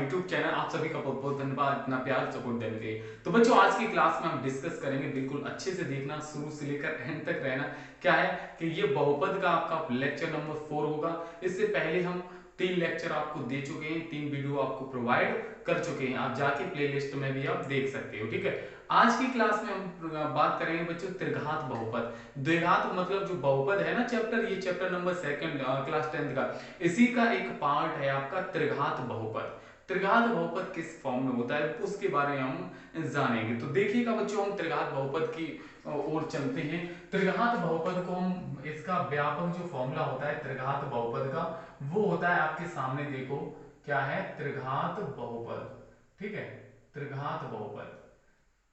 YouTube channel. आप सभी का बहुत बहुत धन्यवाद इतना प्यार सपोर्ट देने के लिए। तो बच्चों आज की क्लास में हम डिस्कस करेंगे, बिल्कुल अच्छे से देखना, शुरू से लेकर एंड तक रहना। क्या है कि ये बहुपद का आपका लेक्चर नंबर 4 होगा। इससे पहले हम 3 लेक्चर आपको दे चुके हैं, 3 वीडियो आपको प्रोवाइड कर चुके हैं। आप जाके प्लेलिस्ट में भी आप देख सकते हो। ठीक है, आज की क्लास में हम बात करेंगे बच्चों त्रिघात बहुपद। द्विघात मतलब जो बहुपद है ना चैप्टर, ये चैप्टर नंबर 2 क्लास 10th का, इसी का एक पार्ट है आपका त्रिघात बहुपद। त्रिघात बहुपद किस फॉर्म में होता है उसके बारे में हम जानेंगे। तो देखिएगा बच्चों, हम त्रिघात बहुपद की ओर चलते हैं। त्रिघात बहुपद को हम, इसका व्यापक जो फॉर्मूला होता है त्रिघात बहुपद का, वो होता है आपके सामने। देखो क्या है, त्रिघात बहुपद। ठीक है, त्रिघात बहुपद,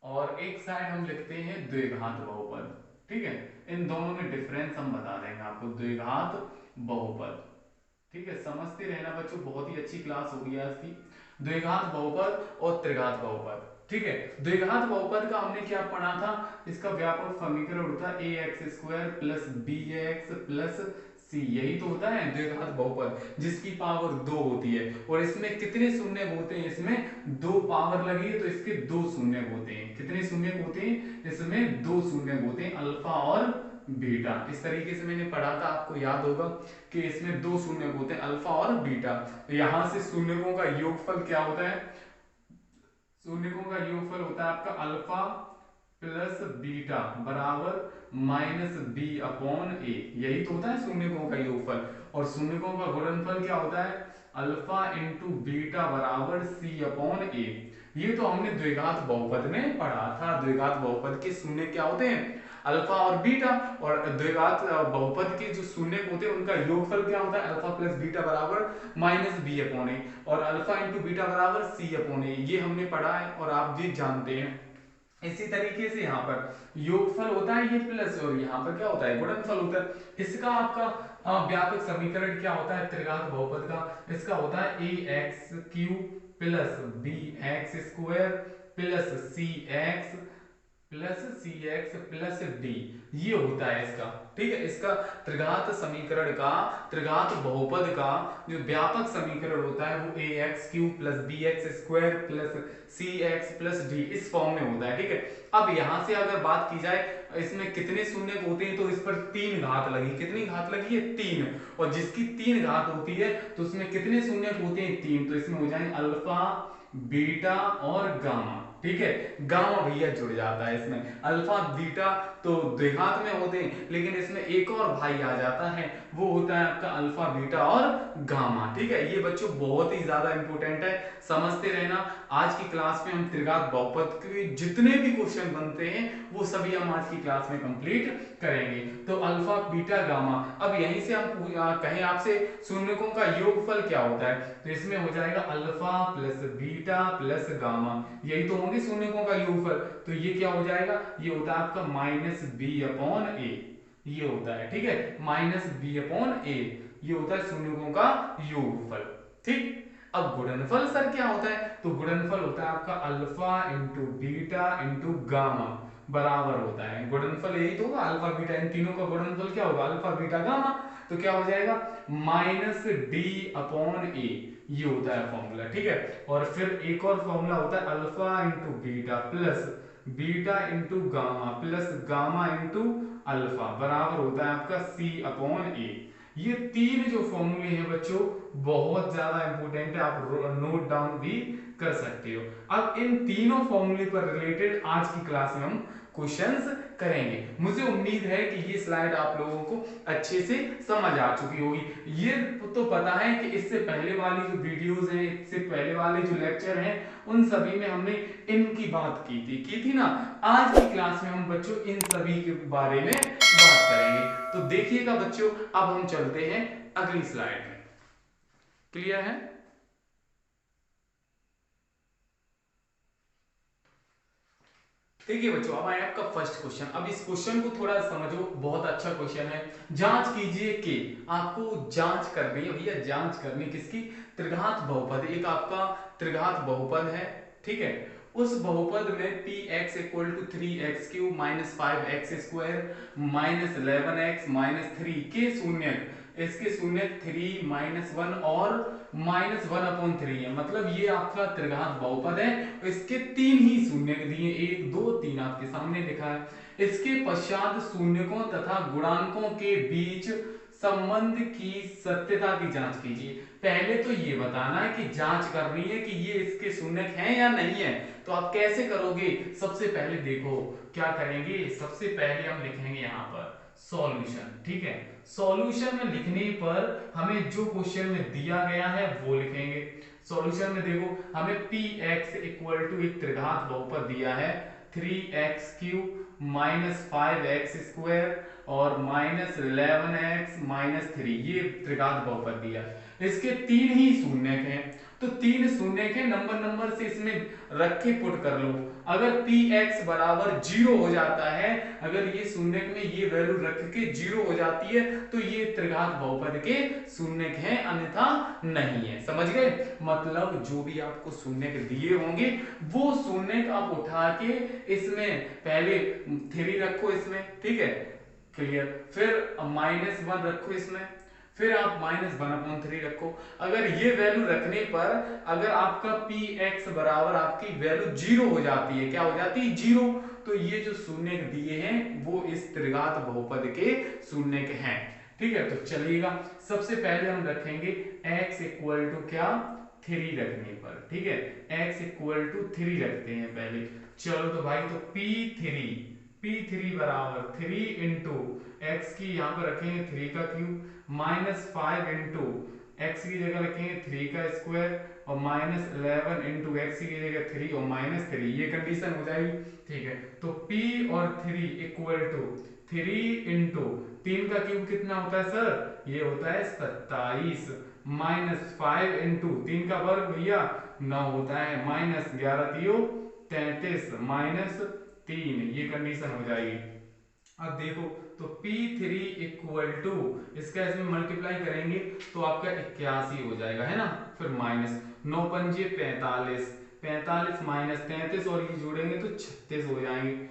और एक साइड हम लिखते हैं द्विघात बहुपद। ठीक है, इन दोनों में डिफरेंस हम बता देंगे आपको, द्विघात बहुपद। ठीक है, समझते रहना बच्चों, बहुत ही अच्छी क्लास होगी आज की। द्विघात बहुपद और त्रिघात बहुपद। ठीक है, द्विघात बहुपद का हमने क्या पढ़ा था, इसका व्यापक समीकरण होता है A X square plus B X plus C. यही तो होता है द्विघात बहुपद, जिसकी पावर 2 होती है। और इसमें कितने शून्य होते हैं, इसमें 2 पावर लगी है तो इसके 2 शून्य होते हैं। कितने शून्य होते हैं, इसमें 2 शून्य होते हैं, अल्फा और बीटा। इस तरीके से मैंने पढ़ा था, आपको याद होगा कि इसमें 2 शून्य होते हैं, अल्फा और बीटा। यहां से शून्यकों का योगफल क्या होता है, शून्यकों का योगफल होता है आपका अल्फा प्लस बीटा बराबर माइनस बी अपॉन ए। यही तो होता है शून्यकों का योगफल। और शून्यकों का गुणनफल क्या होता है, अल्फा इंटू बीटा बराबर सी अपॉन ए। ये तो हमने द्विघात बहुपद में पढ़ा था। द्विघात बहुपद के शून्य क्या होते हैं, अल्फा और बीटा। और द्विघात बहुपद के जो शून्य होते हैं उनका योगफल क्या होता है, अल्फा प्लस बीटा बराबर माइनस बी अपॉन ए, और अल्फा इंटू बीटा बराबर सी अपॉन ए। ये हमने पढ़ा है और आप ये जानते हैं। इसी तरीके से यहाँ पर योगफल होता है ये प्लस, और यहाँ पर क्या होता है, गुणनफल होता है। इसका आपका व्यापक समीकरण क्या होता है त्रिघात बहुपद का, इसका होता है A X cube plus B X square plus C X plus C X plus D. ये होता है इसका। ठीक है, इसका त्रिघात समीकरण का, त्रिघात बहुपद का जो व्यापक समीकरण होता है वो A X cube plus B X square plus C X plus D इस फॉर्म में होता है। ठीक है, अब यहां से अगर बात की जाए इसमें कितने शून्य होते हैं, तो इस पर 3 घात लगी। कितनी घात लगी है, 3। और जिसकी 3 घात होती है तो उसमें कितने शून्य होते हैं, 3। तो इसमें हो जाएंगे अल्फा बीटा और गामा। ठीक है, गामा भैया जुड़ जाता है इसमें। अल्फा बीटा तो द्विघात में होते हैं, लेकिन इसमें एक और भाई आ जाता है, वो होता है आपका अल्फा बीटा और गामा। ठीक है, ये बच्चों बहुत ही ज्यादा इंपॉर्टेंट है, समझते रहना। आज की क्लास में हम त्रिघात बहुपद के जितने भी क्वेश्चन बनते हैं वो सभी हम आज की क्लास में कंप्लीट करेंगे। तो अल्फा बीटा गामा, अब यहीं से हम कहें आपसे शून्यकों का योगफल क्या होता है, तो इसमें हो जाएगा alpha plus beta plus gamma. यही तो होंगे शून्यकों का योगफल। तो ये क्या हो जाएगा, ये होता है आपका माइनस बी अपॉन ए। ये होता है, ठीक है, माइनस बी अपॉन ए। ये होता है शून्यकों का योगफल। ठीक, अब गुणनफल सर क्या होता है, तो गुणनफल होता है आपका alpha into beta into gamma बराबर होता है, गुणनफल यही तो होगा अल्फा बीटा, इन तीनों का गुणनफल क्या होगा, अल्फा बीटा गामा। तो क्या हो जाएगा, माइनस डी अपॉन ए। ये होता है फॉर्मूला। ठीक है, और फिर एक और फॉर्मूला होता है alpha into beta plus beta into gamma plus gamma into alpha बराबर होता है आपका सी अपॉन ए। ये 3 जो फॉर्मूले हैं बच्चों बहुत ज्यादा इंपॉर्टेंट है, आप नोट डाउन भी कर सकते हो। अब इन तीनों फॉर्मूले पर रिलेटेड आज की क्लास में हम क्वेश्चंस करेंगे। मुझे उम्मीद है कि ये स्लाइड आप लोगों को अच्छे से समझ आ चुकी होगी। ये तो पता है कि इससे पहले वाली जो वीडियोस हैं, इससे पहले वाले जो लेक्चर हैं, उन सभी में हमने इनकी बात की थी ना। आज की क्लास में हम बच्चों इन सभी के बारे में बात करेंगे। तो देखिएगा बच्चों, अब हम चलते हैं अगली स्लाइड में। क्लियर है, देखिए बच्चों, अब आए आपका फर्स्ट क्वेश्चन। अब इस क्वेश्चन को थोड़ा समझो, बहुत अच्छा क्वेश्चन है। जांच कीजिए कि, आपको जांच करनी है भैया, जांच करनी किसकी, त्रिघात बहुपद। एक आपका त्रिघात बहुपद है, ठीक है, उस बहुपद में p x equal to 3x cube minus 5x square minus 11x minus 3 के शून्य इसके शून्य 3 -1 और -1/3 है, मतलब ये आपका त्रिघात बहुपद है। इसके 3 ही शून्य दिए, 1 2 3 आपके सामने लिखा है। इसके पश्चात शून्यकों तथा गुणांकों के बीच संबंध की सत्यता की जांच कीजिए। पहले तो ये बताना है कि जांच करनी है कि ये इसके शून्यक हैं या नहीं है। तो आप कैसे करोगे? सबसे पहले देखो क्या करेंगे, सबसे पहले हम लिखेंगे यहाँ पर सॉल्यूशन। ठीक है, सॉल्यूशन में लिखने पर हमें जो क्वेश्चन में दिया गया है वो लिखेंगे। सॉल्यूशन में देखो हमें px इक्वल टू एक त्रिघात बहुपद दिया है 3x³ -5x² और -11x-3, ये त्रिघात बहुपद दिया है। इसके 3 ही शून्यक हैं, तो 3 शून्यक है, नंबर से इसमें रख के पुट कर लो। अगर px बराबर 0 हो जाता है, अगर ये शून्यक में ये वैल्यू रख के 0 हो जाती है तो ये त्रिघात बहुपद के शून्यक हैं, अन्यथा नहीं है। समझ गए? मतलब जो भी आपको शून्यक दिए होंगे वो शून्यक आप उठा के इसमें पहले 3 रखो इसमें, ठीक है, क्लियर। फिर -1 रखो इसमें, फिर आप -1/3 रखो। अगर ये वैल्यू रखने पर अगर आपका px बराबर आपकी वैल्यू 0 हो जाती है, क्या हो जाती है? 0, तो ये जो शून्यक दिए हैं वो इस त्रिघात बहुपद के शून्यक हैं। ठीक है, तो चलिएगा सबसे पहले हम रखेंगे x इक्वल टू क्या? 3 रखने पर। ठीक है, x इक्वल टू 3 रखते हैं पहले। चलो तो भाई, तो p3 बराबर 3 इंटू एक्स की यहाँ पर रखेंगे 3 का क्यूब -5 इंटू एक्स की जगह रखेंगे 3 का स्क्वायर और -11 इंटू एक्स की जगह 3 और -3, ये कंडीशन हो जाएगी। ठीक है, तो p और 3 इक्वल टू 3 इंटू 3 का क्यूब कितना होता है सर? ये होता है 27 -5 इंटू 3 का वर्ग भैया 9 होता है, -11 -33 ये कंडीशन हो जाएगी। अब देखो तो p3 इक्वल टू इसका इसमें मल्टीप्लाई करेंगे तो आपका 81 हो जाएगा, है ना। फिर माइनस 9 पंजे 45, 45 -33 और ये जोड़ेंगे तो 36 हो जाएंगे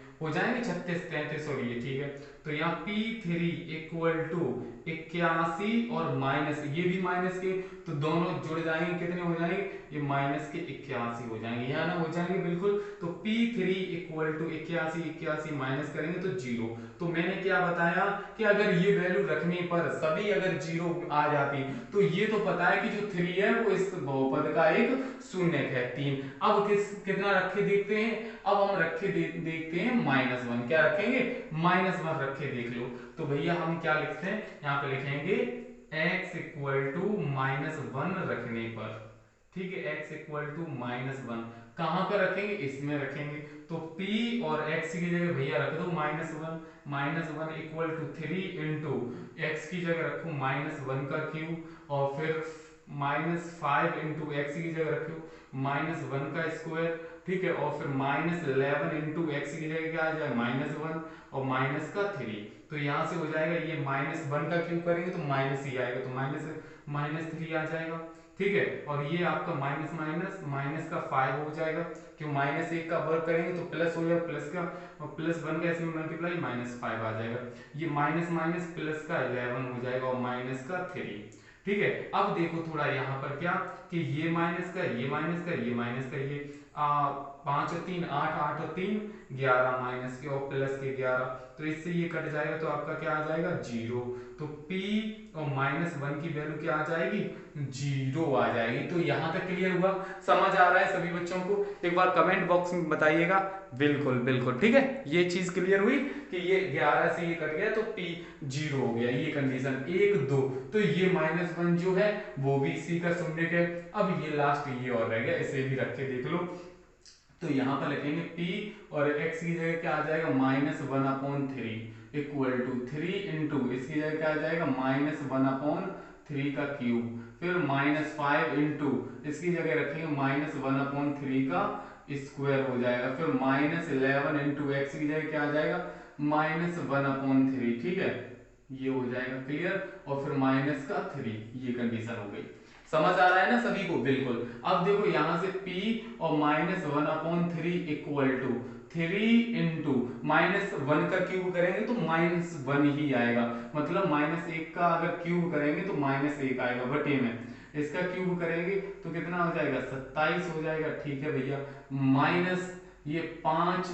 36 33 और ये, ठीक है। तो यहाँ p3 इक्वल टू 81 और माइनस, ये भी माइनस के, तो दोनों जुड़ जाएंगे, कितने हो जाएंगे? ये माइनस के 81 हो जाएंगे, यहाँ ना हो जाएंगे बिल्कुल। तो p3 इक्वल टू 81 माइनस करेंगे तो 0। तो मैंने क्या बताया कि अगर ये वैल्यू रखने पर सभी अगर 0 आ जाती तो ये तो पता है कि जो 3 है वो इस बहुपद का एक शून्यक है 3। अब कितना रखे देखते हैं, अब हम रखे देखते हैं -1। क्या रखेंगे? -1 रखे देख लो। तो भैया हम क्या लिखते हैं यहाँ पे, लिखेंगे x इक्वल टू -1 रखने पर। ठीक है, x इक्वल टू -1 कहां पर रखेंगे? इसमें रखेंगे। तो p और x की जगह भैया रख दो -1 इक्वल टू 3 इंटू एक्स की जगह रखो -1 का क्यूब और फिर -5 इंटू एक्स की जगह रखो -1 का स्क्वायर, ठीक है, और फिर -11 इंटू एक्स की जगह क्या आ जाए? -1 और माइनस का 3। तो यहाँ से हो जाएगा ये -1 का क्यूब करेंगे तो माइनस ही आएगा, तो -3 आ जाएगा। ठीक है, और ये आपका माइनस का 5 हो जाएगा, क्यों? -1 का वर्ग करेंगे तो प्लस हो जाएगा, प्लस का और +1 का इसमें मल्टीप्लाई -5 आ जाएगा। ये माइनस प्लस का 11 हो जाएगा और माइनस का 3। ठीक है, अब देखो थोड़ा यहाँ पर क्या कि ये माइनस का ये माइनस का ये माइनस का ये 5 और 3 8, 8 और 3 11 माइनस के और प्लस के 11, तो इससे ये कट जाएगा तो आपका क्या आ जाएगा? 0। तो p और -1 की वैल्यू क्या आ जाएगी? 0 आ जाएगी। तो यहाँ तक क्लियर हुआ? समझ आ रहा है सभी बच्चों को? एक बार कमेंट बॉक्स में बताइएगा। बिल्कुल बिल्कुल, ठीक है, ये चीज क्लियर हुई कि ये 11 से ये कट गया तो p 0 हो गया, ये कंडीशन 1 2। तो ये -1 जो है वो भी इसी का शून्यक है। अब ये लास्ट ये और रह गया, इसे भी रख के देख लो। तो यहाँ पर लिखेंगे p और x की जगह क्या आ जाएगा? -1/3 इक्वल टू 3 इंटू इसकी जगह क्या आ जाएगा? -1/3 का क्यूब, फिर -5 इंटू इसकी जगह रखेंगे -1/3 का स्क्वायर हो जाएगा, फिर -11 इंटू एक्स की जगह क्या आ जाएगा? -1/3। ठीक है, ये हो जाएगा क्लियर, और फिर माइनस का 3, ये कंडीशन हो गई। समझ आ रहा है ना सभी को? बिल्कुल। अब देखो यहाँ से p और -1/3 इक्वल टू 3 × -1 का क्यूब करेंगे तो -1 ही आएगा, मतलब -1 का अगर क्यूब करेंगे तो -1 आएगा बटे में, इसका क्यूब करेंगे तो कितना हो जाएगा 27 हो जाएगा। ठीक है भैया, माइनस ये 5,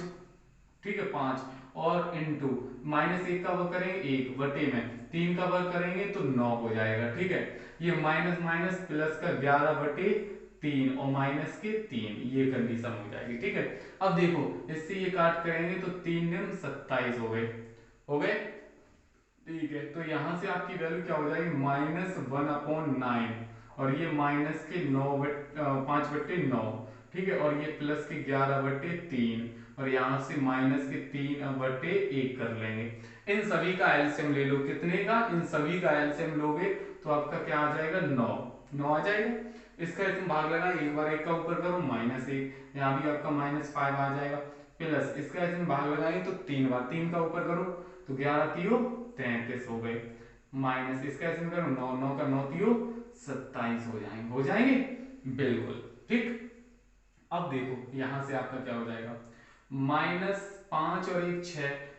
ठीक है 5 और इंटू -1 का वर्ग करेंगे 1 बटे में 3 का वर्ग करेंगे तो 9 हो जाएगा। ठीक है, ये माइनस माइनस प्लस का 11 बटे 3 और माइनस के 3, ये कंडीशन हो जाएगी। ठीक है, अब देखो इससे ये काट करेंगे तो 3 × 27 हो गए। ठीक है, तो यहां से आपकी वैल्यू क्या हो जाएगी -1/9 और ये माइनस के 5/9। ठीक है, और ये प्लस के 11/3 और यहाँ से माइनस के 3/1 कर लेंगे। इन सभी का एलसीएम ले लो, कितने का, इन सभी का एलसीएम लोगे तो आपका क्या आ जाएगा 9 आ जाएगा। इसका इसमें भाग लगा, एक बार 1 का ऊपर करो -1, यहाँ भी आपका -5 आ जाएगा, प्लस इसका इसमें भाग लगाएंगे तो 3 बार 3 का ऊपर करो तो 11 3 33 हो गए, माइनस इसका इसमें करो 9 का 9 3 27 हो जाएंगे बिल्कुल। ठीक, अब देखो यहां से आपका क्या हो जाएगा -5 और 1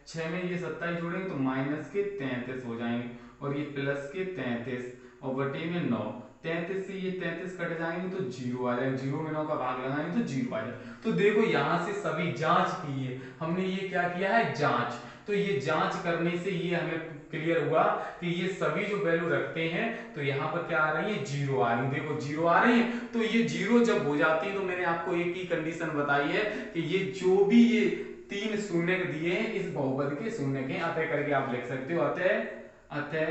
6 में ये 27 जोड़ेंगे तो माइनस के 33 हो जाएंगे और ये प्लस के 33 और बटे में 9, 33 से ये 33 कट जाएंगे तो 0 आ जाएगा, 0 में 9 का भाग लगाएंगे तो 0 आ जाएगा। तो देखो यहां से सभी जांच की है हमने, ये क्या किया है जांच, तो ये जांच करने से ये हमें क्लियर हुआ कि ये सभी जो वैल्यू रखते हैं तो यहाँ पर क्या आ रही है 0 आ रही है। देखो 0 आ रही है, तो ये 0 जब हो जाती है तो मैंने आपको एक ही कंडीशन बताई है कि ये जो भी ये 3 शून्य दिए हैं इस बहुपद के शून्य के, अतः करके आप लिख सकते हो अतः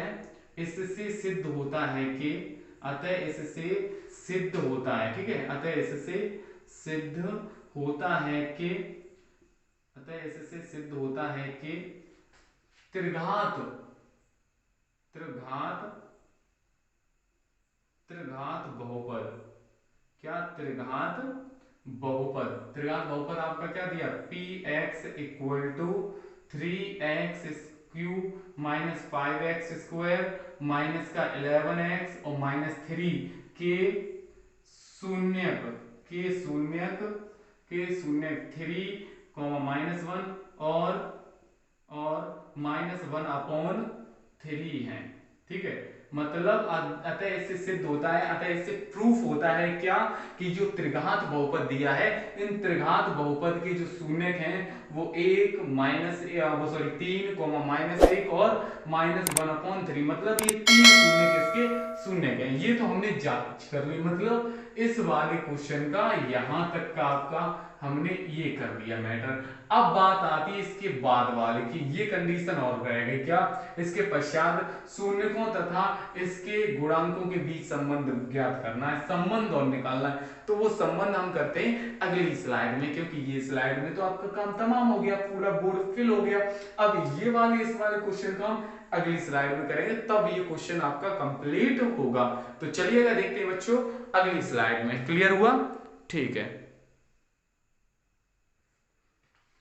इससे सिद्ध होता है कि, अतः इससे सिद्ध होता है, ठीक है, अतः इससे सिद्ध होता है कि, अतः इससे सिद्ध होता है कि त्रिघात बहुपद, क्या त्रिघात बहुपद आपका क्या दिया px = 3x cube minus 5x square minus का 11x और -3 के शून्यक 3 -1 और -1/3 है। ठीक है, मतलब अतः इससे सिद्ध होता है, अतः इससे प्रूफ होता है क्या कि जो त्रिघात बहुपद दिया है इन त्रिघात बहुपद के जो शून्यक हैं वो 3 -1 और -1/3, मतलब ये 3 शून्यक इसके शून्यक हैं। ये तो हमने जांच कर ली, मतलब इस वाले क्वेश्चन का यहां तक का आपका हमने ये कर दिया मैटर। अब बात आती है इसके बाद वाले की, ये कंडीशन और रहेगी क्या, इसके पश्चात शून्यकों तथा इसके गुणांकों के बीच संबंध ज्ञात करना है, संबंध और निकालना है। तो वो संबंध हम करते हैं अगली स्लाइड में, क्योंकि ये स्लाइड में तो आपका काम तमाम हो गया, पूरा बोर्ड फिल हो गया। अब ये वाले इस वाले क्वेश्चन का हम अगली स्लाइड में करेंगे, तब ये क्वेश्चन आपका कंप्लीट होगा। तो चलिएगा देखते हैं बच्चों अगली स्लाइड में, क्लियर हुआ? ठीक है,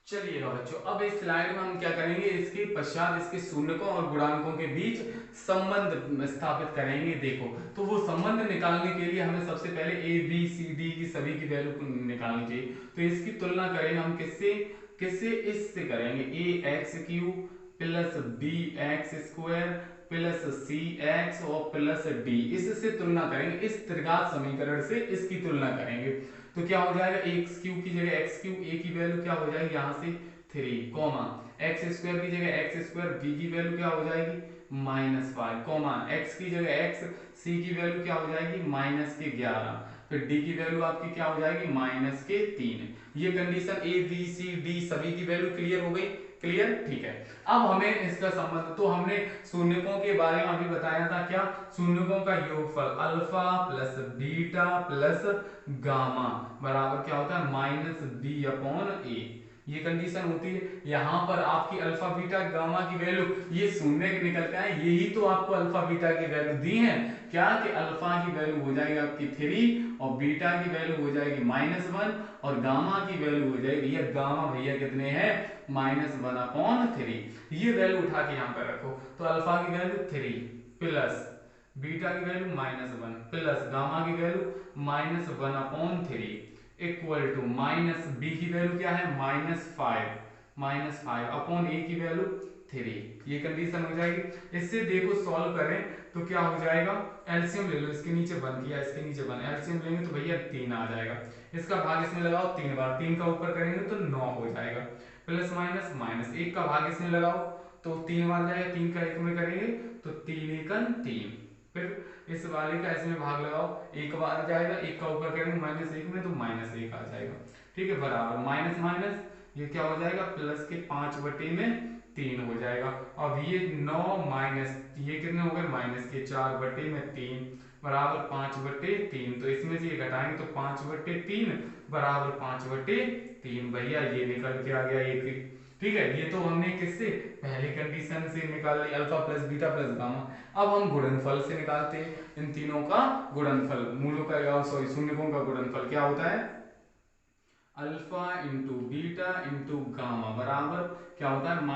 चलिएगा बच्चों अब इस स्लाइड में हम क्या करेंगे, इसके पश्चात इसके शून्यकों और गुणांकों के बीच संबंध स्थापित करेंगे। देखो तो वो संबंध निकालने के लिए हमें सबसे पहले a b c d की सभी की वैल्यू को निकालनी चाहिए। तो इसकी तुलना करेंगे हम किससे इससे करेंगे, ax³ plus bx² plus cx और प्लस d, इससे तुलना करेंगे, इस त्रिघात समीकरण से इसकी तुलना करेंगे। तो क्या हो जाएगा x³ की जगह x³ a की वैल्यू क्या हो जाएगी यहाँ से 3, x² की जगह x², b की वैल्यू क्या हो जाएगी -5, x की जगह x, c की वैल्यू क्या हो जाएगी -11, फिर d की वैल्यू आपकी क्या हो जाएगी -3। ये condition a b c d सभी की वैल्यू क्लियर हो गई, क्लियर? ठीक है, अब हमें इसका संबंध, तो हमने शून्यकों के बारे में अभी बताया था, क्या शून्यकों का योगफल alpha plus beta plus gamma बराबर क्या होता है -b/a, ये कंडीशन होती है। यहाँ पर आपकी अल्फा बीटा गामा की वैल्यू ये शून्य निकल के आए, यही तो आपको अल्फा बीटा की वैल्यू दी है, क्या कि अल्फा की वैल्यू हो जाएगी आपकी 3 और बीटा की वैल्यू हो जाएगी -1 और गामा की वैल्यू हो जाएगी, ये गामा भैया कितने हैं -1/3। ये वैल्यू उठा के यहाँ पर रखो, तो अल्फा की वैल्यू 3 प्लस बीटा की वैल्यू -1 प्लस गामा की value -1/3, equal to minus B की वैल्यू क्या है -5 अपॉन ए की वैल्यू 3। ये कंडीशन हो जाएगी। इससे देखो सॉल्व करें तो क्या हो जाएगा, एलसीएम ले लो, इसके नीचे 1 किया, इसके नीचे 1, एलसीएम लेंगे तो भैया 3 आ जाएगा। इसका भाग इसमें लगाओ 3 बार, 3 का ऊपर करेंगे तो 9 हो जाएगा, प्लस माइनस माइनस 1 का भाग इसमें लगाओ तो 3 बार जाएगा, 3 का 1 में करेंगे तो 3 एकन 3। फिर इस वाले का इसमें भाग लगाओ, 1 बार जाएगा, 1 का ऊपर करेंगे -1 में तो -1 आ जाएगा। ठीक है, बराबर माइनस माइनस ये क्या हो जाएगा, प्लस के 5/3 हो जाएगा। अब ये 9 माइनस ये कितने हो गए, माइनस के 4/3 बराबर 5/3। तो इसमें से ये घटाएंगे तो 5/3 बराबर 5/3 भैया ये निकल के आ गया एक। ठीक है, ये तो हमने किससे, पहली कंडीशन से निकाल ली, alpha plus beta plus gamma. अब हम गुणनफल से निकालते हैं इन तीनों का गुणनफल, मूलों का सॉरी शून्यकों का गुणनफल क्या होता है, alpha into beta into gamma बराबर क्या होता है -d/a।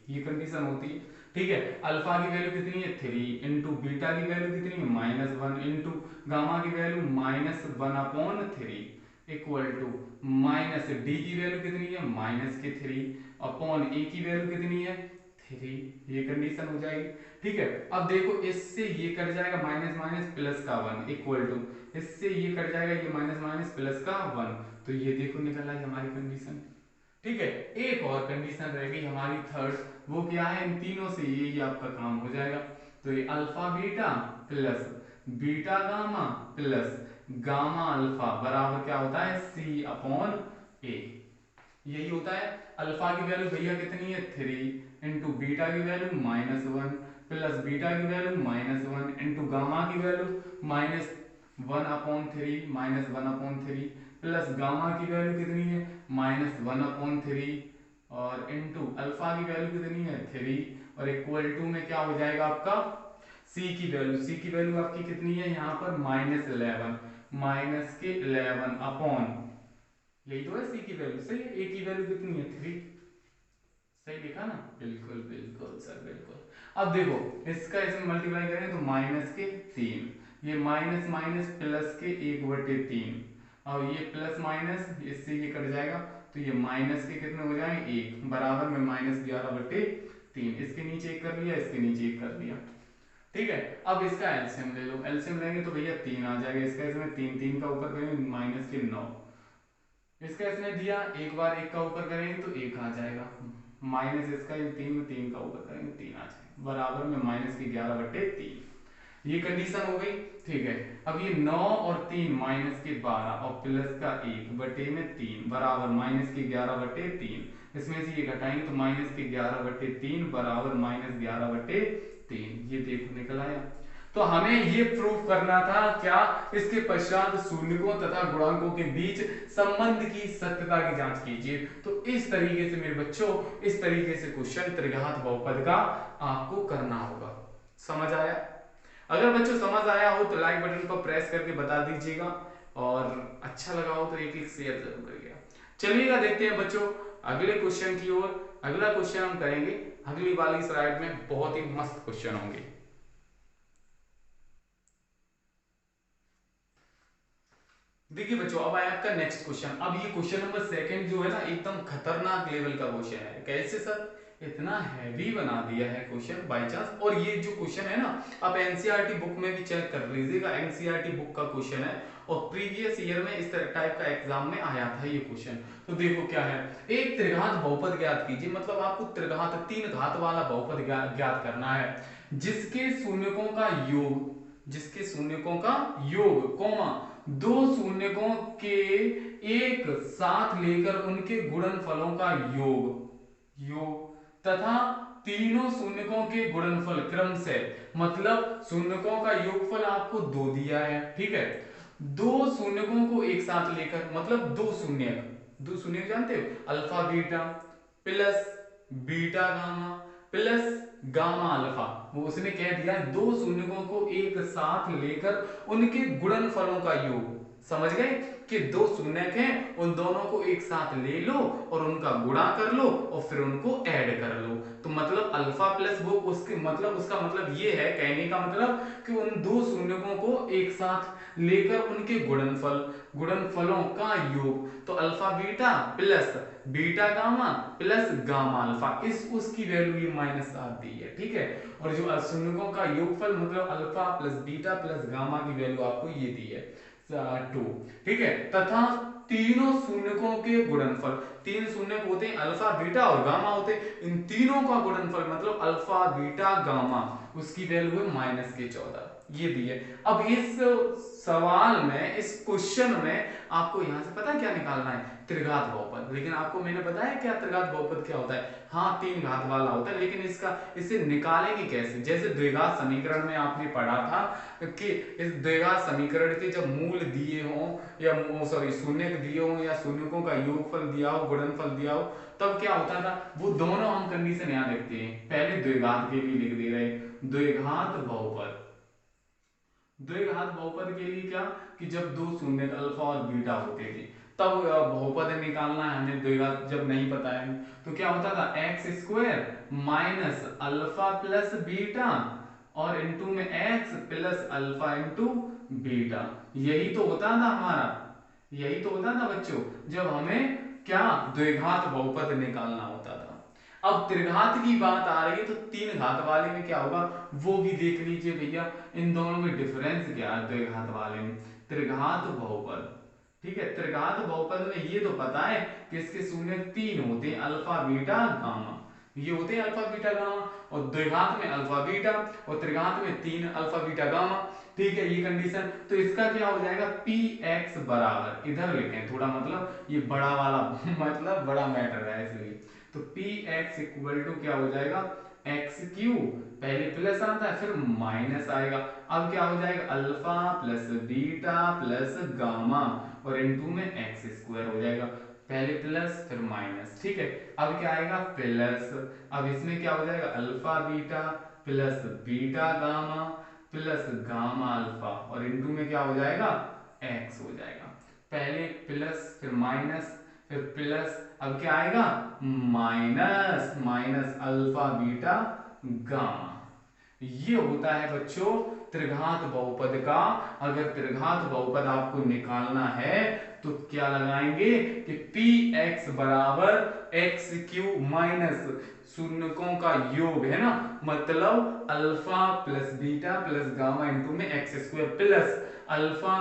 ये कंडीशन होती है। ठीक है, अल्फा की वैल्यू कितनी है 3 इंटू बीटा की वैल्यू कितनी है -1 इंटू गामा की वैल्यू -1/3 इक्वल टू -d की वैल्यू कितनी है -3 अपॉन a की वैल्यू कितनी है 3। ये कंडीशन हो जाएगी। ठीक है, अब देखो इससे ये कट जाएगा माइनस माइनस प्लस का 1 इक्वल टू इससे ये कट जाएगा ये माइनस माइनस प्लस का 1, तो ये देखो निकल आई हमारी कंडीशन। ठीक है, एक और कंडीशन रह गई हमारी थर्ड, वो क्या है, इन तीनों से ये आपका काम हो जाएगा। तो ये alpha beta plus beta gamma plus gamma alpha बराबर क्या होता है C/A। यही होता है। अल्फा की वैल्यू भैया कितनी है 3 इंटू बीटा की वैल्यू -1 प्लस बीटा की वैल्यू -1 इंटू गामा की वैल्यू -1/3 प्लस गामा की वैल्यू कितनी है -1/3 और इंटू अल्फा की वैल्यू कितनी है 3 और इक्वल टू में क्या हो जाएगा आपका सी की वैल्यू आपकी कितनी है यहाँ पर -11 अपॉन यही तो है सी की वैल्यू, सही है। ए की वैल्यू कितनी है 3, सही लिखा ना, बिल्कुल बिल्कुल सर बिल्कुल। अब देखो इसका इसमें मल्टीप्लाई करें तो -3 ये माइनस माइनस प्लस के 1/3 और ये प्लस माइनस इससे ये कट जाएगा तो ये माइनस के कितने हो जाएंगे 1 बराबर में -11/3। इसके नीचे 1 कर लिया, इसके नीचे 1 कर लिया। ठीक है, अब इसका एलसीएम ले लो, एलसीएम लेंगे तो भैया 3 आ जाएगा, इसका इसमें 3 का ऊपर करेंगे -9, इसका इसने दिया एक बार 1 का ऊपर करेंगे तो 1 आ जाएगा, माइनस इसका 3 का ऊपर करेंगे 3 आ जाएगा बराबर में -11/3। ये कंडीशन हो गई। ठीक है, अब ये 9 और 3 -12 और प्लस का 1/3 बराबर -11/3। इसमें से ये घटाएंगे तो -11/3 बराबर -11/3। ये देखो निकल आया। तो हमें ये प्रूफ करना था क्या, इसके पश्चात शून्यकों तथा गुणांकों के बीच संबंध की सत्यता की जांच कीजिए। तो इस तरीके से मेरे बच्चों, इस तरीके से क्वेश्चन त्रिघात बहुपद का आपको करना होगा। समझ आया? अगर बच्चों समझ आया हो तो लाइक बटन पर प्रेस करके बता दीजिएगा और अच्छा लगा हो तो एक शेयर जरूर करिएगा। चलिएगा देखते हैं बच्चों अगले क्वेश्चन की ओर। अगला क्वेश्चन हम करेंगे अगली वाली स्लाइड में, बहुत ही मस्त क्वेश्चन होंगे। देखिए बच्चों अब आया आपका नेक्स्ट क्वेश्चन। अब ये क्वेश्चन नंबर 2 जो है ना एकदम खतरनाक लेवल का क्वेश्चन है। कैसे सर, इतना हैवी बना दिया है क्वेश्चन बाय चांस। और ये जो क्वेश्चन है ना आप एनसीईआरटी बुक में भी चेक कर लीजिएगा, एनसीईआरटी बुक का क्वेश्चन है और प्रीवियस ईयर में इस टाइप का एग्जाम में आया था ये क्वेश्चन। तो देखो क्या है, एक त्रिघात बहुपद ज्ञात कीजिए, मतलब आपको त्रिघात 3 घात वाला बहुपद ज्ञात करना है जिसके शून्यकों का योग कौमा 2 शून्यकों के एक साथ लेकर उनके गुणनफलों का योग तथा तीनों शून्यकों के गुणनफल क्रम से, मतलब शून्यकों का योगफल आपको 2 दिया है। ठीक है, 2 शून्यकों को एक साथ लेकर, मतलब 2 शून्य जानते हो, alpha beta plus beta gamma plus gamma alpha, वो उसने कह दिया 2 शून्यकों को एक साथ लेकर उनके गुणनफलों का योग। समझ गए कि 2 शून्यक हैं, उन दोनों को एक साथ ले लो और उनका गुणा कर लो और फिर उनको ऐड कर लो। तो मतलब अल्फा प्लस वो उसके मतलब उसका मतलब ये है, कहने का मतलब कि उन दो शून्यकों को एक साथ लेकर उनके गुणनफलों का योग, तो alpha beta plus beta gamma plus gamma alpha, इस उसकी वैल्यू ये -7 दी है, ठीक है। और जो शून्यकों का योगफल मतलब alpha plus beta plus gamma की वैल्यू आपको ये दी है 2, ठीक है। तथा तीनों शून्यकों के गुणनफल, तीन शून्यक होते हैं अल्फा बीटा और गामा होते हैं, इन तीनों का गुणनफल मतलब अल्फा बीटा गामा, उसकी वैल्यू है -14, ये दी है। अब इस सवाल में, इस क्वेश्चन में आपको यहां से पता है क्या निकालना है, त्रिघात बहुपद। लेकिन आपको मैंने बताया क्या त्रिघात बहुपद क्या होता है, हाँ 3 घात वाला होता है, लेकिन इसे निकालेंगे कैसे। जैसे द्विघात समीकरण में आपने पढ़ा था कि इस द्विघात समीकरण के जब मूल दिए हों या सॉरी शून्यक दिए हों या शून्यकों का योगफल दिया हो, गुणनफल दिया हो, तब क्या होता था, वो दोनों हम कंडीशन याद रखते हैं। पहले द्विघात के लिए लिख दे रहे द्विघात बहुपद, द्विघात बहुपद के लिए क्या कि जब दो शून्यक अल्फा और बीटा होते थे तब बहुपद निकालना है हमें, द्विघात जब नहीं पता है तो क्या होता था x square minus alpha plus beta और इनटू में x plus alpha into beta, यही तो होता था हमारा, यही तो होता था बच्चों जब हमें क्या द्विघात बहुपद निकालना होता था। अब त्रिघात की बात आ रही है तो तीन घात वाले में क्या होगा वो भी देख लीजिए भैया, इन दोनों में डिफरेंस क्या है। द्विघात वाले में त्रिघात बहुपद, ठीक है, त्रिघात बहुपद में ये तो पता है कि इसके शून्य 3 होते हैं अल्फा बीटा गामा, ये होते हैं अल्फा बीटा गामा, और द्विघात में अल्फा बीटा और त्रिघात में 3 अल्फा बीटा गामा, ठीक है ये कंडीशन। तो इसका क्या हो जाएगा पी एक्स बराबर, इधर लिखें थोड़ा मतलब ये बड़ा वाला मतलब बड़ा मैटर है इसलिए, तो पी एक्स इक्वल टू क्या हो जाएगा एक्स क्यू, पहले प्लस आता है फिर माइनस आएगा, अब क्या हो जाएगा alpha plus beta plus gamma और इनटू में एक्स स्क्वायर हो जाएगा, पहले प्लस फिर माइनस, ठीक है। अब क्या आएगा प्लस, अब इसमें क्या हो जाएगा alpha beta plus beta gamma plus gamma alpha और इनटू में क्या हो जाएगा एक्स हो जाएगा, पहले प्लस फिर माइनस फिर प्लस, अब क्या आएगा minus minus alpha beta gamma. ये होता है बच्चों त्रिघात बहुपद का। अगर त्रिघात बहुपद आपको निकालना है तो क्या लगाएंगे कि पी एक्स बराबर एक्स क्यू माइनस शून्यकों का योग है ना, मतलब alpha plus beta plus gamma into में X square plus alpha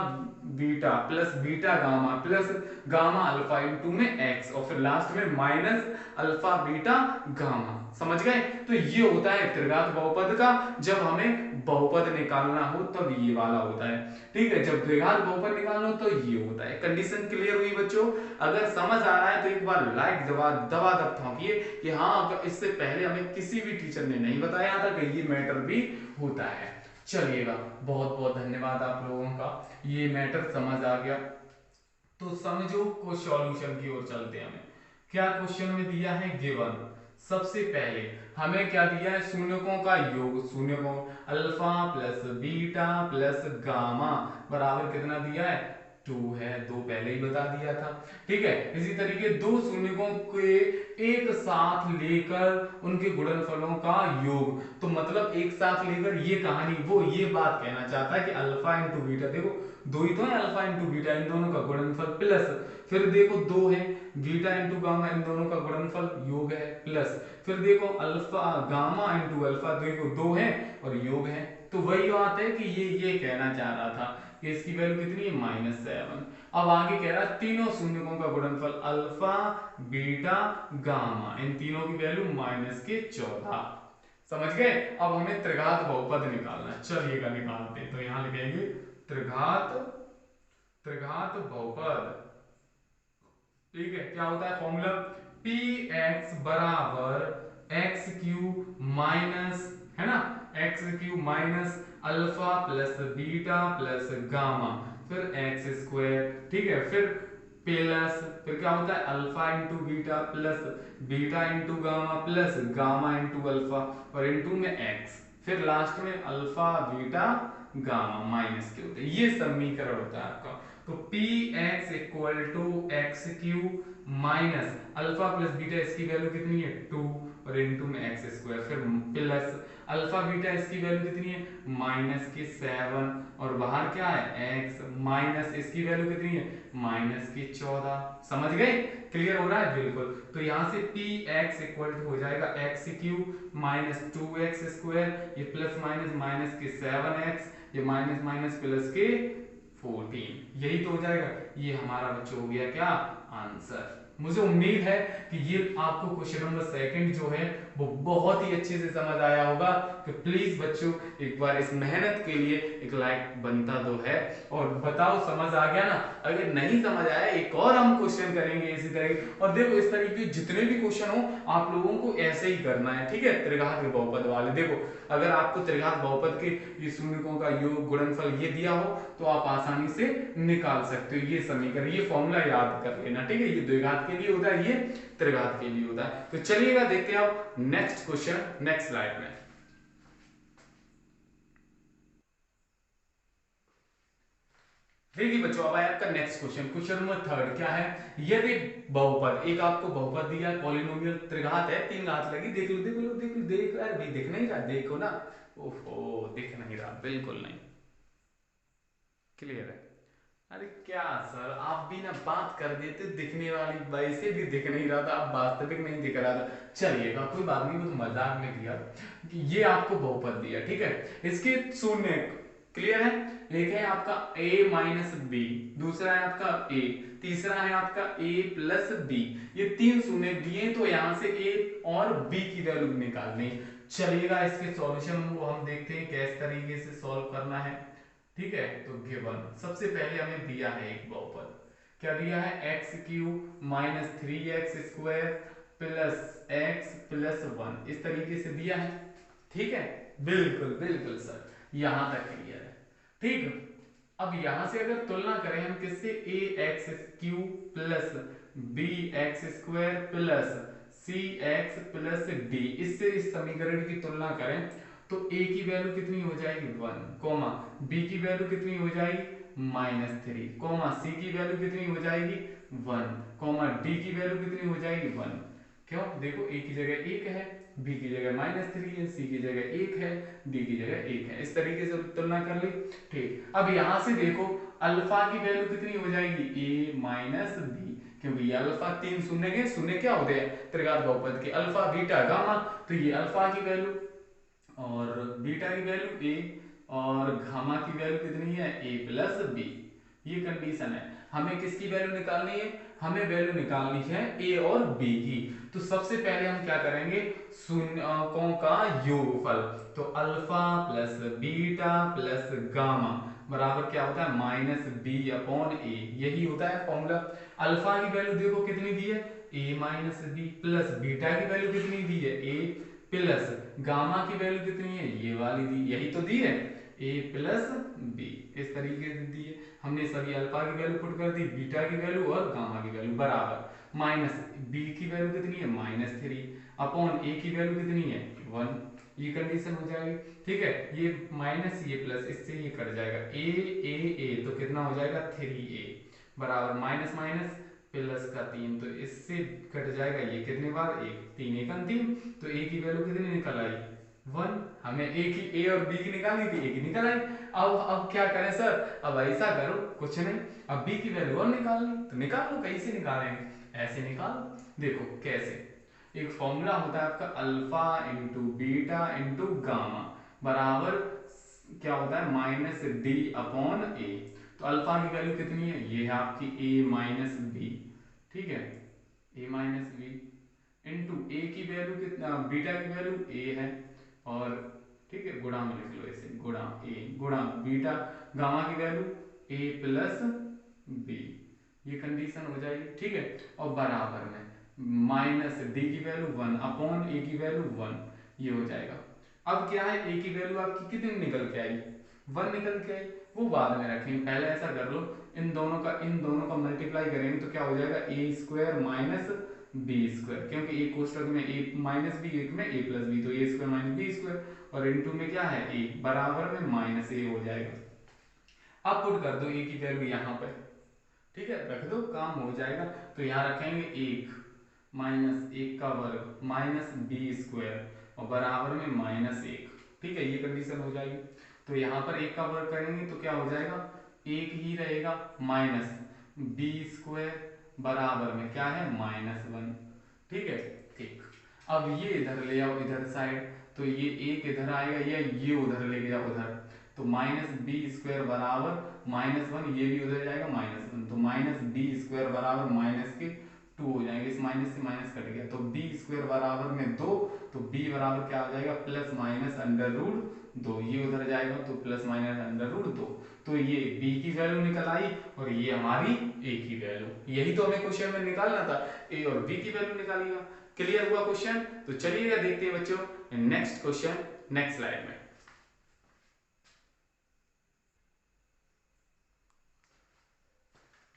beta plus beta gamma plus gamma alpha into में एक्स और फिर लास्ट में माइनस अल्फा बीटा गामा, समझ गए। तो ये होता है त्रिघात बहुपद का, जब हमें बहुपद निकालना हो तब ये वाला होता है, ठीक है। जब द्विघात बहुपद निकालना हो तो ये होता है। कंडीशन क्लियर हुई बच्चों, अगर समझ आ रहा है तो एक बार लाइक दबा दबा दब ठोकिए कि हाँ, इससे पहले हमें किसी भी टीचर ने नहीं बताया था कि ये मैटर भी होता है। चलिएगा, बहुत बहुत धन्यवाद आप लोगों का, ये मैटर समझ आ गया। तो समझो को सॉल्यूशन की ओर चलते हैं। हमें क्या क्वेश्चन में दिया है गिवन, सबसे पहले हमें क्या दिया है शून्यकों का योग, शून्यकों alpha plus beta plus gamma बराबर कितना दिया है 2 है, 2 पहले ही बता दिया था, ठीक है। इसी तरीके दो शून्यकों के एक साथ लेकर उनके गुणनफलों का योग, तो मतलब एक साथ लेकर ये कहानी वो ये बात कहना चाहता है कि अल्फा इंटू बीटा, देखो दो ही तो है अल्फा इंटू बीटा, इन दोनों का गुणनफल प्लस फिर देखो 2 है बीटा इंटू गामा, इन दोनों का गुणनफल योग है प्लस फिर देखो अल्फा गामा इंटू अल्फा, देखो 2 है और योग है, तो वही बात है कि ये कहना चाह रहा था कि इसकी वैल्यू कितनी है -7। अब आगे कह रहा है तीनों शून्यकों का गुणनफल अल्फा बीटा गामा, इन तीनों की वैल्यू -14, समझ गए। अब हमें त्रिघात बहुपद निकालना है, चलिएगा निकालते हैं। तो यहां लिखेंगे त्रिघात त्रिघात बहुपद, ठीक है। क्या होता है फॉर्मूला पी एक्स बराबर एक्स क्यू माइनस, है ना, x cube minus alpha plus beta plus gamma फिर एक्स स्क्वायर, ठीक है, फिर प्लस फिर क्या होता है alpha into beta plus beta into gamma plus gamma into alpha और इंटू में एक्स, फिर लास्ट में अल्फा बीटा गामा माइनस के होते हैं, ये समीकरण होता है आपका। तो P x equal to x cube minus alpha plus beta, इसकी वैल्यू कितनी है 2 और इनटू में एक्स स्क्वायर, फिर प्लस अल्फा बीटा इसकी वैल्यू कितनी है माइनस के 7 और बाहर क्या है x माइनस इसकी वैल्यू कितनी है माइनस के 14। समझ गए, क्लियर हो रहा है बिल्कुल। तो यहाँ से पी एक्स इक्वल टू हो जाएगा x cube minus 2x square, ये प्लस माइनस माइनस के 7x, ये माइनस माइनस प्लस के 14, यही तो हो जाएगा। ये हमारा बच्चों हो गया क्या आंसर। मुझे उम्मीद है कि ये आपको क्वेश्चन नंबर सेकंड जो है वो बहुत ही अच्छे से समझ आया होगा। तो प्लीज बच्चों एक बार इस मेहनत के लिए एक लाइक बनता तो है, और बताओ समझ आ गया ना। अगर नहीं समझ आया एक और हम क्वेश्चन करेंगे इसी तरह। और देखो इस तरीके के जितने भी क्वेश्चन हो आप लोगों को ऐसे ही करना है, ठीक है। त्रिघात के बहुपद वाले देखो, अगर आपको त्रिघात बहुपद के ये शून्यकों का योग गुणनफल ये दिया हो तो आप आसानी से निकाल सकते हो ये समीकरण, ये फॉर्मूला याद कर लेना, ठीक है। ये द्विघात के लिए होता है, ये त्रिघात के लिए होता है। तो चलिएगा देखते हैं आप नेक्स्ट क्वेश्चन नेक्स्ट स्लाइड में। देखिए बच्चों अब आया आपका next question, question number third क्या है। यदि बहुपद, एक आपको बहुपद दिया है पॉलिनोमियल, त्रिघात है, तीन घात लगी, देख लो देख लो देख लो देख यार भाई, दिख नहीं रहा, देखो ना, ओहो दिख नहीं रहा, बिल्कुल नहीं, क्लियर है। अरे क्या सर आप भी ना बात कर देते दिखने वाली, वैसे भी दिख नहीं रहा था, अब वास्तविक नहीं दिख रहा था। चलिएगा कोई बात नहीं, वो तो मजाक में किया कि ये आपको बहुपद दिया, ठीक है। इसके शून्य क्लियर है, एक है आपका a माइनस बी, दूसरा है आपका a, तीसरा है आपका a प्लस बी, ये तीन शून्य दिए, तो यहां से a और b की वैल्यू निकालनी। चलिएगा इसके सॉल्यूशन को हम देखते हैं किस तरीके से सॉल्व करना है, ठीक है। तो गिवन सबसे पहले हमें दिया है एक बहुपद, क्या दिया है x cube minus 3x square plus x plus 1, इस तरीके से दिया है, ठीक है। बिल्कुल बिल्कुल सर, यहां तक क्लियर है, ठीक। अब यहां से अगर तुलना करें हम किससे, A X cube plus B X square plus C X plus D, इससे इस समीकरण की तुलना करें तो a की वैल्यू कितनी हो जाएगी 1, कोमा b की वैल्यू कितनी हो जाएगी -3, कोमा c की वैल्यू कितनी हो जाएगी 1, कोमा d की वैल्यू कितनी हो जाएगी 1। क्यों, देखो a की जगह 1 है, b की जगह -3 है, c की जगह 1 है, d की जगह 1 है, इस तरीके से तुलना कर ली, ठीक। अब यहां से देखो अल्फा की वैल्यू कितनी हो जाएगी a माइनस बी, क्योंकि ये अल्फा तीन शून्य के शून्य क्या होते हैं त्रिघात बहुपद के, अल्फा बीटा गामा, तो ये अल्फा की वैल्यू और बीटा की वैल्यू a और गामा की वैल्यू कितनी है a प्लस बी, ये कंडीशन है। हमें किसकी वैल्यू निकालनी है, हमें वैल्यू निकालनी है a और b की। तो सबसे पहले हम क्या करेंगे, शून्यों का योगफल, तो alpha plus beta plus gamma बराबर क्या होता है माइनस बी अपॉन ए, यही होता है फॉर्मूला। अल्फा की वैल्यू देखो कितनी दी है a minus B, plus beta की वैल्यू कितनी दी है a प्लस गामा की वैल्यू कितनी है ये वाली दी, यही तो दी है a प्लस बी, इस तरीके से दी है। हमने सभी अल्फा की वैल्यू पुट कर दी, बीटा की वैल्यू और गामा की वैल्यू बराबर माइनस बी की वैल्यू कितनी है -3 अपॉन ए की वैल्यू कितनी है 1, ये कंडीशन हो जाएगी, ठीक है। ये माइनस ये प्लस, इससे ये कट जाएगा ए तो कितना हो जाएगा 3a बराबर माइनस माइनस प्लस का 3, तो इससे कट जाएगा ये कितने बार 1, 3 1 3, तो a की वैल्यू कितनी निकल आई 1, हमें a और b की निकालनी थी, a की निकल आई। अब क्या करें सर, अब ऐसा करो कुछ नहीं, अब b की वैल्यू और निकालनी, तो निकाल लो, कैसे निकालेंगे, ऐसे निकालो, देखो कैसे, एक फॉर्मूला होता है आपका alpha into beta into gamma बराबर क्या होता है माइनस डी अपॉन ए, तो अल्फा की वैल्यू कितनी है ये है आपकी a माइनस बी, ठीक है, a माइनस बी इंटू ए की वैल्यू कितना, बीटा की वैल्यू a है, और ठीक है गुणा में लिख लो ऐसे, गुणा a गुणा बीटा, गामा की वैल्यू a प्लस बी, ये कंडीशन हो जाएगी, ठीक है। और बराबर में माइनस डी की वैल्यू 1 अपॉन ए की वैल्यू 1, ये हो जाएगा। अब क्या है ए की वैल्यू आपकी कितनी निकल के आई 1 निकल के आई, वो बाद में रखेंगे, पहले ऐसा कर लो, इन दोनों का मल्टीप्लाई करेंगे तो क्या हो जाएगा ए स्क्वायर माइनस बी स्क्वायर, क्योंकि एक कोष्टक में ए माइनस बी, एक में ए प्लस बी, तो ए स्क्वायर माइनस बी स्क्वायर, और इनटू में क्या है ए बराबर में माइनस ए हो जाएगा। अब पुट कर दो ए की वैल्यू यहाँ पे, ठीक है, रख दो काम हो जाएगा। तो यहाँ रखेंगे 1 माइनस 1 का वर्ग माइनस बी स्क्वायर और बराबर में माइनस 1। ठीक है, ये कंडीशन हो जाएगी। तो यहाँ पर 1 का वर्ग करेंगे तो क्या हो जाएगा, 1 ही रहेगा, माइनस बी स्क्वायर बराबर में क्या है, -1। ठीक है, ठीक। अब ये इधर ले आओ, इधर साइड, तो ये 1 इधर आएगा या ये उधर ले गया उधर, तो माइनस बी स्क्वायर बराबर -1, ये भी उधर जाएगा -1, तो माइनस बी स्क्वायर बराबर माइनस के 2 हो जाएंगे, इस माइनस से माइनस कट गया, तो बी स्क्वायर बराबर में 2, तो बी बराबर क्या हो जाएगा, प्लस माइनस अंडर रूट 2, ये उधर जाएगा तो प्लस माइनस अंडर रूट 2, तो ये b की वैल्यू निकल आई और ये हमारी a की वैल्यू, यही तो हमें क्वेश्चन में निकालना था, a और b की वैल्यू निकालिएगा। क्लियर हुआ क्वेश्चन? तो चलिएगा देखते हैं बच्चों नेक्स्ट क्वेश्चन, नेक्स्ट स्लाइड में।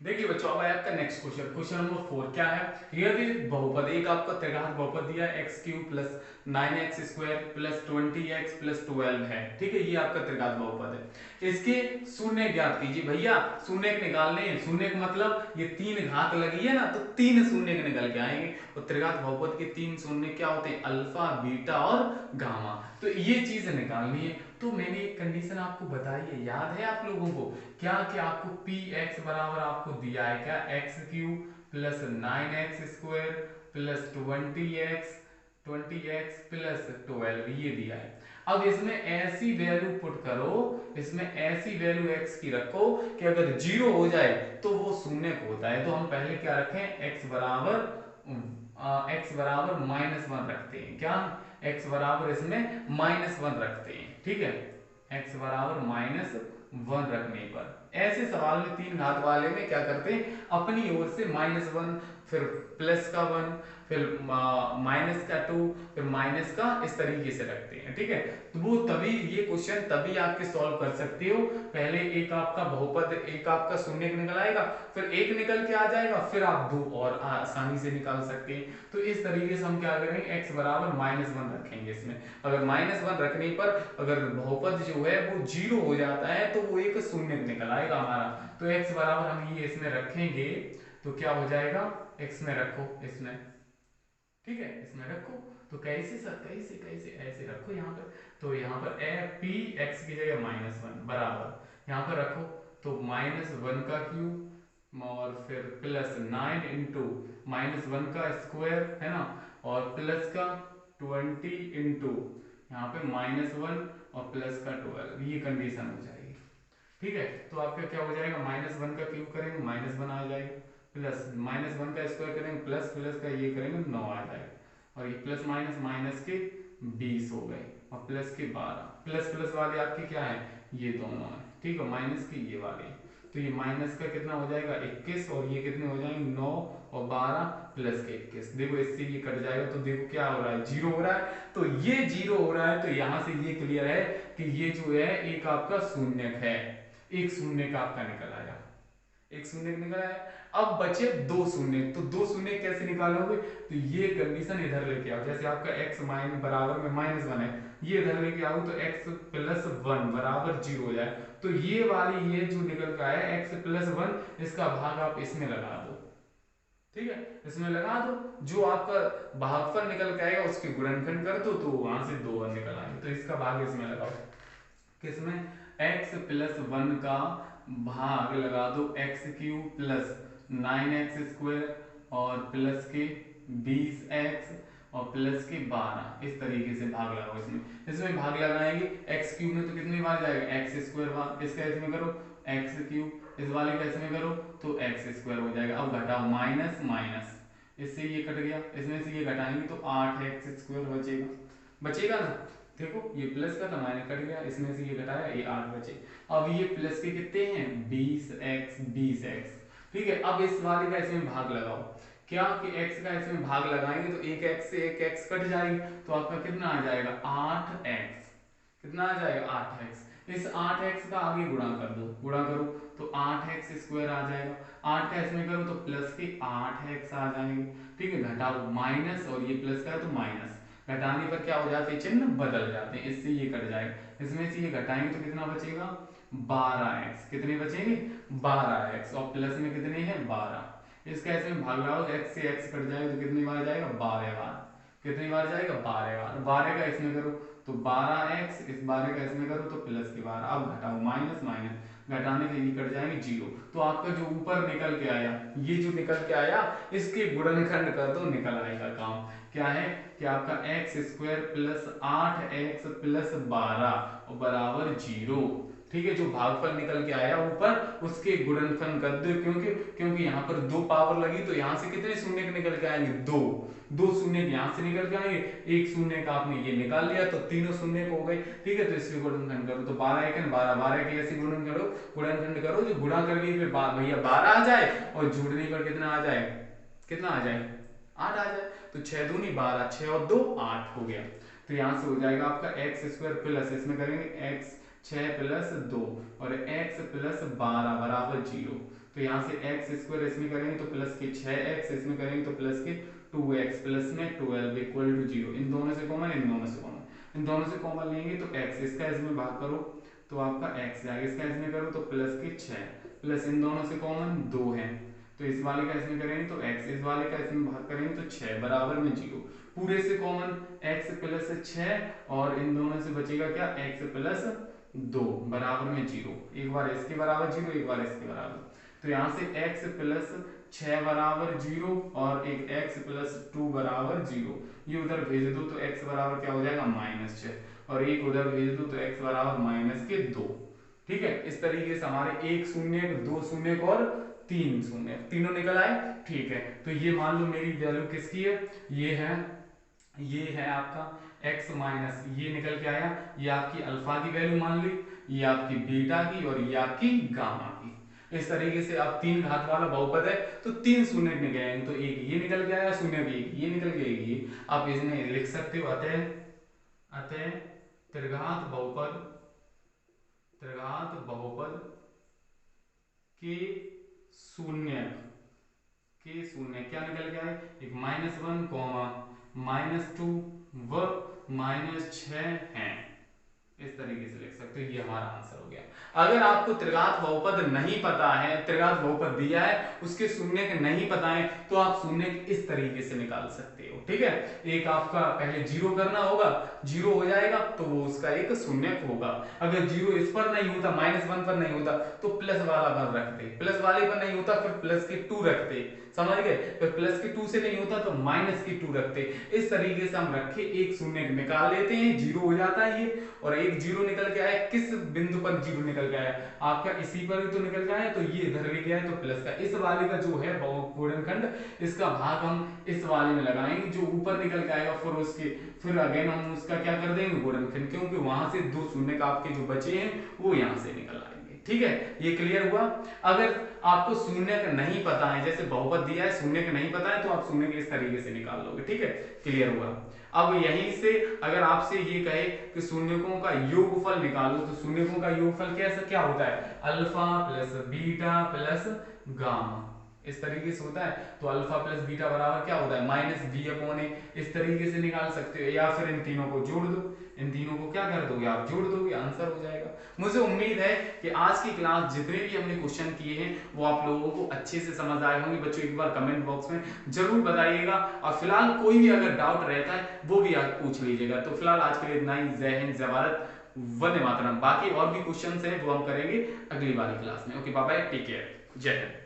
देखिए बच्चों, अब आया आपका नेक्स्ट क्वेश्चन, क्वेश्चन नंबर 4। क्या है, यदि बहुपद, एक आपका त्रिघात बहुपद दिया है x³ plus 9x² plus 20x plus 12 है। ठीक है, ये आपका त्रिघात बहुपद है, इसके शून्य ज्ञात कीजिए। भैया शून्य निकालने हैं, शून्य मतलब ये 3 घात लगी है ना, तो 3 शून्य निकल के आएंगे, और त्रिघात बहुपद के 3 शून्य क्या होते हैं, अल्फा, बीटा और गामा, तो ये चीज निकालनी है। तो मैंने एक कंडीशन आपको बताई है, याद है आप लोगों को, क्या कि आपको px बराबर आपको दिया है क्या, x³ plus 9x² plus 20x plus 12, ये दिया है। अब इसमें ऐसी वैल्यू पुट करो, इसमें ऐसी वैल्यू x की रखो कि अगर 0 हो जाए तो वो शून्य होता है। तो हम पहले क्या रखें, x बराबर -1 रखते हैं, क्या x बराबर इसमें -1 रखते हैं। ठीक है, x बराबर -1 रखने पर ऐसे सवाल में 3 घात वाले में क्या करते हैं, अपनी ओर से -1, फिर प्लस का 1, फिर माइनस का 2, फिर माइनस का, इस तरीके से रखते हैं। ठीक है, तो वो तभी, ये क्वेश्चन तभी आपके सॉल्व कर सकते हो, पहले एक आपका बहुपद, एक आपका शून्य निकल आएगा, फिर एक निकल के आ जाएगा, फिर आप 2 और आसानी से निकाल सकते हैं। तो इस तरीके से हम क्या करेंगे, x बराबर -1 रखेंगे इसमें। अगर -1 रखने पर अगर बहुपद जो है वो 0 हो जाता है तो वो एक शून्य निकल आएगा हमारा। तो x बराबर हम ये इसमें रखेंगे तो क्या हो जाएगा, x में रखो इसमें, ठीक है, इसमें रखो, तो कैसे सर, कैसे कैसे ऐसे रखो यहाँ पर, तो यहाँ पर p x की जगह -1 बराबर यहाँ पर रखो, तो -1 का क्यूब और फिर प्लस 9 इंटू -1 का स्क्वायर है ना, और प्लस का 20 इंटू यहाँ पे -1 और प्लस का 12, ये कंडीशन हो जाएगी। ठीक है, तो आपका क्या हो जाएगा, -1 का क्यूब करेंगे -1 आ जाएगा, प्लस -1 का स्क्वायर करेंगे प्लस प्लस का ये करेंगे 9 आ जाएगा, और ये प्लस माइनस माइनस के 20 हो गए, और प्लस के 12, प्लस प्लस वाले आपके क्या है, ये दोनों है। ठीक है, माइनस के ये वाले, तो ये माइनस का कितना हो जाएगा 21, और ये कितने हो जाएंगे 9 और 12 प्लस के 21। देखो इससे ये कट जाएगा, तो देखो क्या हो रहा है, 0 हो रहा है, तो ये 0 हो रहा है, तो यहां से ये क्लियर है कि ये जो है एक आपका शून्यक है, एक शून्य का आपका निकल आया, एक शून्य निकल आया। अब बचे 2 शून्य, तो 2 शून्य कैसे निकालोगे, तो ये कंडीशन इधर लेके आओ, जैसे आपका x बराबर में -1 है, ये इधर लेके आओ तो x प्लस 1 बराबर 0 हो जाए, तो ये वाली ये जो निकल का है x प्लस 1, इसका भाग आप इसमें लगा दो। ठीक है, इसमें लगा दो, जो आपका भागफल निकल के आएगा उसके गुणनखंड कर दो, तो वहां से 2 निकल आएंगे, तो इसका भाग इसमें लगाओ, किसमें, x प्लस 1 का भाग लगा दो x³ प्लस 9x² और प्लस के 20x और प्लस के 12, इस तरीके से भाग लगाओ। इसमें भाग लगाएंगे, x³ में तो कितनी बार जाएगा, x² बार, इसका इसमें करो x³, इस वाले का इसमें करो तो x² हो जाएगा। अब घटाओ, माइनस माइनस, इससे ये कट गया, इसमें से ये घटाएंगे तो 8x² बचेगा, बचेगा ना, देखो ये प्लस का था माइनस कट गया, इसमें से ये घटाया, ये 8 बचे। अब ये प्लस के कितने हैं 20x। ठीक है, अब इस वाले का इसमें भाग लगाओ, क्या कि x का इसमें भाग लगाएंगे तो एक x से एक x कट जाएगी, तो आपका कितना आ जाएगा 8x, कितना आ जाएगा 8x। इस 8x का आगे गुणा कर दो, गुणा करो तो 8x² आ जाएगा, 8 का इसमें करो तो प्लस के 8x आ जाएंगे। ठीक है, घटाओ, माइनस और ये प्लस का है तो माइनस, घटाने पर क्या हो जाते हैं, चिन्ह बदल जाते हैं, इससे ये कट जाएगा, इसमें से ये घटाएंगे तो कितना बचेगा 12x, कितने बचेंगे 12x, और प्लस में कितने हैं 12, इसका इसमें भाग लगाओ, x से x कट जाएगा तो कितनी बार जाएगा, 12 बार। कितनी बार जाएगा, 12 बार। 12 का इसमें करो तो 12x, इस 12 का इसमें करो तो प्लस की बार। अब घटाओ, माइनस माइनस घटाने के लिए कट जाएंगे 0। तो आपका जो ऊपर निकल के आया, ये जो निकल के आया, इसके गुणनखंड कर दो, निकल आएगा काम। क्या है कि आपका x square plus 8x plus 12 और बराबर 0। ठीक है, जो भागफल निकल के आया ऊपर, उसके गुणनखंड कर दो, क्योंकि यहाँ पर 2 पावर लगी तो यहाँ से कितने शून्य निकल के आएंगे, 2 शून्य यहाँ से निकल के आएंगे, एक शून्य का आपने ये निकाल लिया तो तीनों शून्य हो गए। ठीक है, तो इसके गुणनखंड करो तो 12 एक 12, 12 के ऐसे गुणनखंड करो जो गुणा करके फिर भैया 12 आ जाए और जोड़ने पर कितना आ जाए, कितना आ जाए, 8 आ जाए। तो 6 दूनी 12, 6 और 2 8 हो गया। तो यहाँ से हो जाएगा आपका एक्स स्क्वायर प्लस, इसमें करेंगे x 6 प्लस 2 और x प्लस 12 बराबर 0। तो यहाँ से एक्स स्क्वायर इसमें करेंगे तो प्लस के 6x, इसमें करेंगे तो प्लस के 2x प्लस में 12 इक्वल टू 0। इन दोनों से कॉमन, इन दोनों से कॉमन, इन दोनों से कॉमन लेंगे तो x, इसका इसमें भाग करो तो आपका x जाएगा, इसका इसमें करो तो प्लस के 6 प्लस इन दोनों से कॉमन 2 है तो इस वाले का इसमें करेंगे तो x, इस वाले का इसमें भाग करेंगे तो 6 बराबर में 0। पूरे से कॉमन x प्लस 6 और इन दोनों से बचेगा क्या, x प्लस 2 बराबर में 0। एक बार इसके बराबर 0, एक बार इसके बराबर। तो यहाँ से x प्लस 6 बराबर 0 और एक x प्लस 2 बराबर 0। ये उधर भेज दो तो x बराबर क्या हो जाएगा, -6 और एक उधर भेज दो तो x बराबर -2। ठीक है, इस तरीके से हमारे एक शून्य, दो शून्य और तीन शून्य, तीनों निकल आए। ठीक है, तो ये मान लो मेरी वैल्यू किसकी है, ये है आपका x माइनस, ये निकल के आया, ये आपकी अल्फा की वैल्यू मान ली, ये आपकी बीटा की और ये आपकी गामा की। इस तरीके से आप 3 घात वाला बहुपद है तो 3 शून्य निकल आएंगे, तो एक ये निकल के आया शून्य भी, एक ये निकल के ये आप इसमें लिख सकते हो। अतः त्रिघात बहुपद के शून्य क्या निकल के आए, एक -1, -2 व -6 है। इस तरीके से लिख सकते हो, ये हमारा आंसर हो गया। अगर आपको त्रिघात बहुपद नहीं पता है, त्रिघात बहुपद दिया है उसके शून्य के नहीं पता है तो आप शून्य इस तरीके से निकाल सकते हो। ठीक है, एक आपका पहले 0 करना होगा, 0 हो जाएगा तो वो उसका एक शून्य होगा। अगर 0 इस पर नहीं होता, -1 पर नहीं होता तो प्लस वाला पर रखते, प्लस वाले पर नहीं होता फिर प्लस के 2 रखते, समझ गए, फिर प्लस के 2 से नहीं होता तो माइनस के 2 रखते। इस तरीके से हम रखे एक शून्य निकाल लेते हैं, 0 हो जाता है ये, और एक 0 निकल के आया, किस बिंदु पर 0 निकल के आया, आपका इसी पर भी तो निकल के आया, तो ये इधर लेके आए तो प्लस का, इस वाले का जो है गुणनखंड, इसका भाग हम इस वाले में लगाएंगे, जो ऊपर निकल के आएगा फिर अगेन हम उसका क्या कर देंगे, गुणनखंड, क्योंकि वहां से 2 शून्य का आपके जो बचे हैं वो यहाँ से निकल आएंगे। ठीक है, ये क्लियर हुआ। अगर आपको शून्य का नहीं पता है, जैसे बहुपद दिया है शून्य का नहीं पता है तो आप शून्य के इस तरीके से निकाल लोगे। ठीक है, क्लियर हुआ। अब यहीं से अगर आपसे ये कहे कि शून्यकों का योगफल निकालो तो शून्यकों का योगफल कैसे क्या होता है, alpha plus beta plus gamma, इस तरीके से होता है। तो अल्फा प्लस बीटा बराबर क्या होता है, -b/a। इस तरीके से निकाल सकते हो, या फिर इन तीनों को जोड़ दो, इन तीनों को क्या कर दोगे आप, जोड़ दोगे, आंसर हो जाएगा। मुझे उम्मीद है कि आज की क्लास जितने भी हमने क्वेश्चन किए हैं वो आप लोगों को अच्छे से समझ आए होंगे। बच्चों एक बार कमेंट बॉक्स में जरूर बताइएगा, और फिलहाल कोई भी अगर डाउट रहता है वो भी आप पूछ लीजिएगा। तो फिलहाल आज के लिए इतना ही। जय हिंद, जय भारत, वंदे मातरम। बाकी और भी क्वेश्चन हैं वो हम करेंगे अगली वाली क्लास में। Okay, bye bye, take care, जय हिंद।